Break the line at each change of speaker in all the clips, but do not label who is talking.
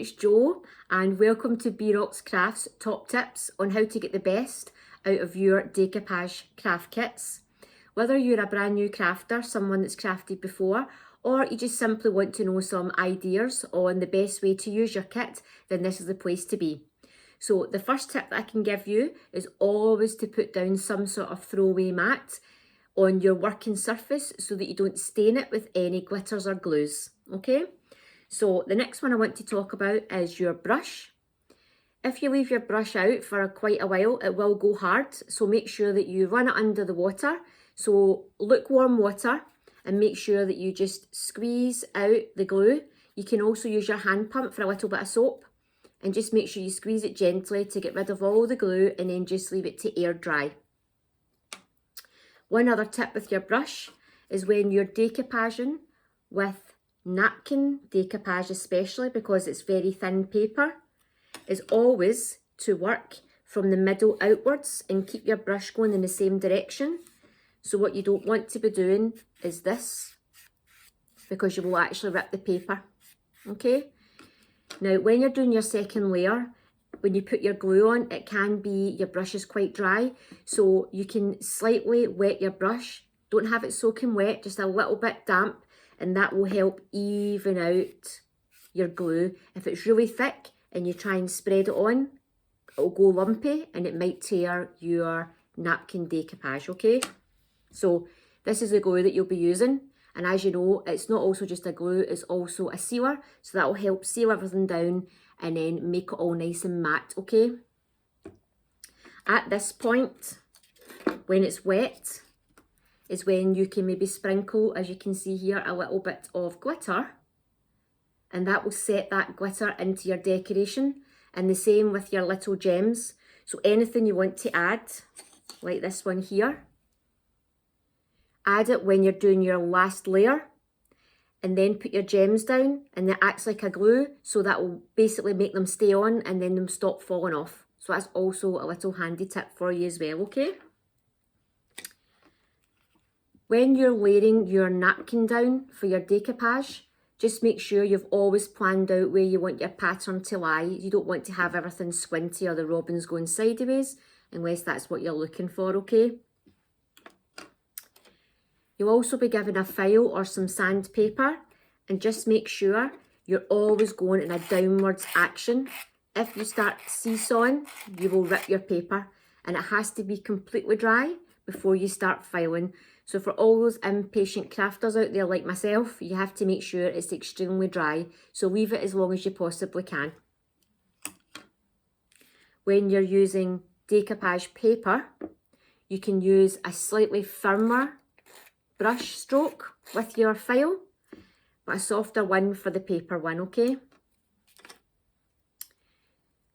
it's Jo and welcome to B-Rock's Crafts Top Tips on how to get the best out of your decoupage craft kits. Whether you're a brand new crafter, someone that's crafted before, or you just simply want to know some ideas on the best way to use your kit, then this is the place to be. So the first tip that I can give you is always to put down some sort of throwaway mat on your working surface so that you don't stain it with any glitters or glues, okay? So the next one I want to talk about is your brush. If you leave your brush out for quite a while, it will go hard. So make sure that you run it under the water. So lukewarm water, and make sure that you just squeeze out the glue. You can also use your hand pump for a little bit of soap, and just make sure you squeeze it gently to get rid of all the glue, and then just leave it to air dry. One other tip with your brush is when you're decoupaging with napkin decoupage, especially because it's very thin paper, is always to work from the middle outwards and keep your brush going in the same direction. So what you don't want to be doing is this, because you will actually rip the paper, okay? Now when you're doing your second layer, when you put your glue on, it can be your brush is quite dry, so you can slightly wet your brush. Don't have it soaking wet, just a little bit damp, and that will help even out your glue. If it's really thick and you try and spread it on, it'll go lumpy and it might tear your napkin decoupage, okay? So this is the glue that you'll be using, and as you know, it's not also just a glue, it's also a sealer, so that will help seal everything down and then make it all nice and matte, okay? At this point, when it's wet, is when you can maybe sprinkle, as you can see here, a little bit of glitter, and that will set that glitter into your decoration. And the same with your little gems. So anything you want to add, like this one here, add it when you're doing your last layer, and then put your gems down, and that acts like a glue, so that will basically make them stay on and then them stop falling off. So that's also a little handy tip for you as well, okay? When you're layering your napkin down for your decoupage, just make sure you've always planned out where you want your pattern to lie. You don't want to have everything squinty or the robins going sideways, unless that's what you're looking for, okay? You'll also be given a file or some sandpaper, and just make sure you're always going in a downwards action. If you start seesawing, you will rip your paper, and it has to be completely dry before you start filing. So for all those impatient crafters out there like myself, you have to make sure it's extremely dry. So leave it as long as you possibly can. When you're using decoupage paper, you can use a slightly firmer brush stroke with your file, but a softer one for the paper one, okay?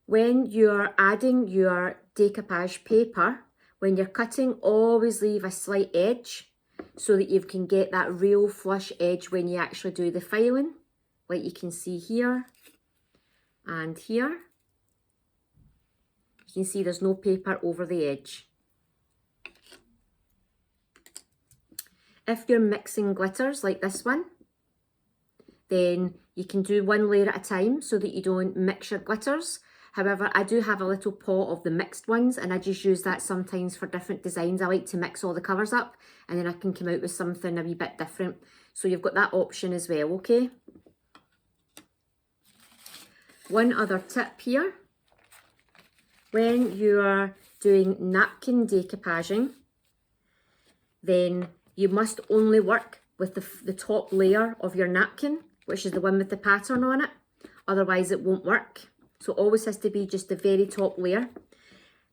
When you're adding your decoupage paper, when you're cutting, always leave a slight edge so that you can get that real flush edge when you actually do the filing, like you can see here and here. You can see there's no paper over the edge. If you're mixing glitters like this one, then you can do one layer at a time so that you don't mix your glitters. However, I do have a little pot of the mixed ones, and I just use that sometimes for different designs. I like to mix all the colours up, and then I can come out with something a wee bit different. So you've got that option as well, okay? One other tip here. When you're doing napkin decoupaging, then you must only work with the top layer of your napkin, which is the one with the pattern on it. Otherwise it won't work. So it always has to be just the very top layer.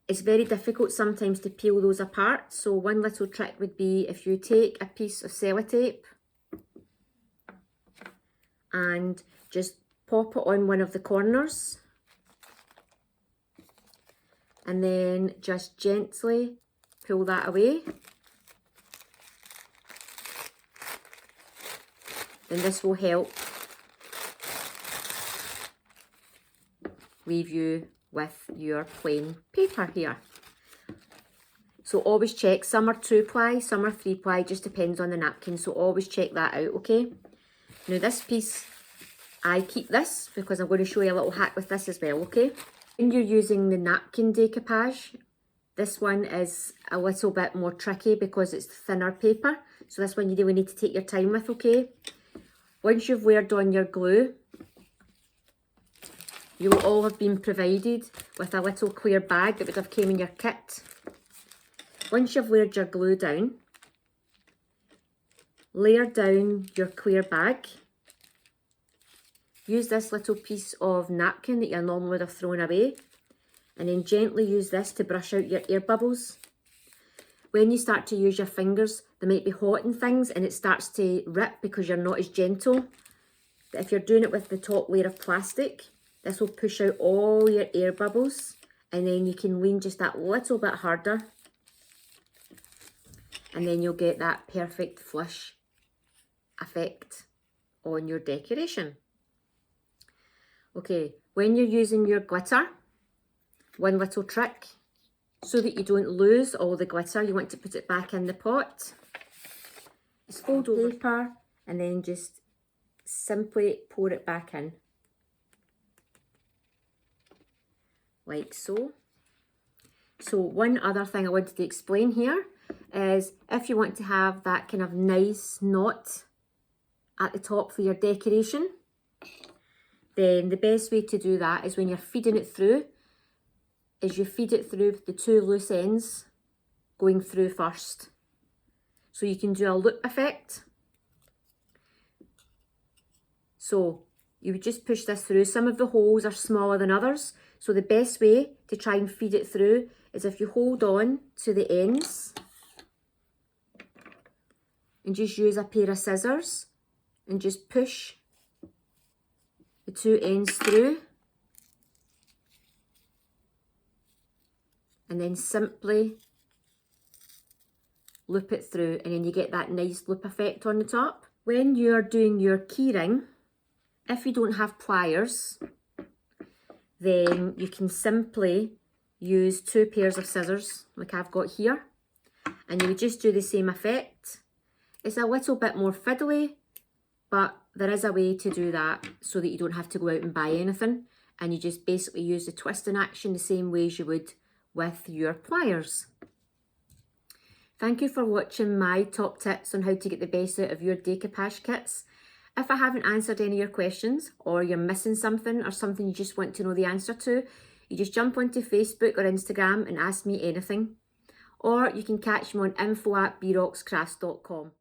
It's very difficult sometimes to peel those apart. So one little trick would be if you take a piece of sellotape and just pop it on one of the corners, and then just gently pull that away. Then this will help leave you with your plain paper here. So always check, some are 2-ply, some are 3-ply, just depends on the napkin, so always check that out, okay? Now this piece I keep this because I'm going to show you a little hack with this as well, okay? When you're using the napkin decoupage, this one is a little bit more tricky because it's thinner paper. So this one you really need to take your time with, okay? Once you've layered on your glue, you will all have been provided with a little clear bag that would have came in your kit. Once you've layered your glue down, layer down your clear bag. Use this little piece of napkin that you normally would have thrown away, and then gently use this to brush out your air bubbles. When you start to use your fingers, they might be hot and things, and it starts to rip because you're not as gentle. But if you're doing it with the top layer of plastic, this will push out all your air bubbles, and then you can lean just that little bit harder, and then you'll get that perfect flush effect on your decoration. Okay, when you're using your glitter, one little trick, so that you don't lose all the glitter, you want to put it back in the pot. Just fold over paper and then just simply pour it back in. Like so. So one other thing I wanted to explain here is if you want to have that kind of nice knot at the top for your decoration, then the best way to do that is when you're feeding it through, is you feed it through with the two loose ends going through first. So you can do a loop effect. So you would just push this through. Some of the holes are smaller than others. So the best way to try and feed it through is if you hold on to the ends and just use a pair of scissors and just push the two ends through, and then simply loop it through, and then you get that nice loop effect on the top. When you're doing your keyring, if you don't have pliers, then you can simply use two pairs of scissors like I've got here, and you would just do the same effect. It's a little bit more fiddly, but there is a way to do that so that you don't have to go out and buy anything, and you just basically use the twisting action the same way as you would with your pliers. Thank you for watching my top tips on how to get the best out of your decoupage kits. If I haven't answered any of your questions, or you're missing something or something you just want to know the answer to, you just jump onto Facebook or Instagram and ask me anything. Or you can catch me on info@broxcrafts.com.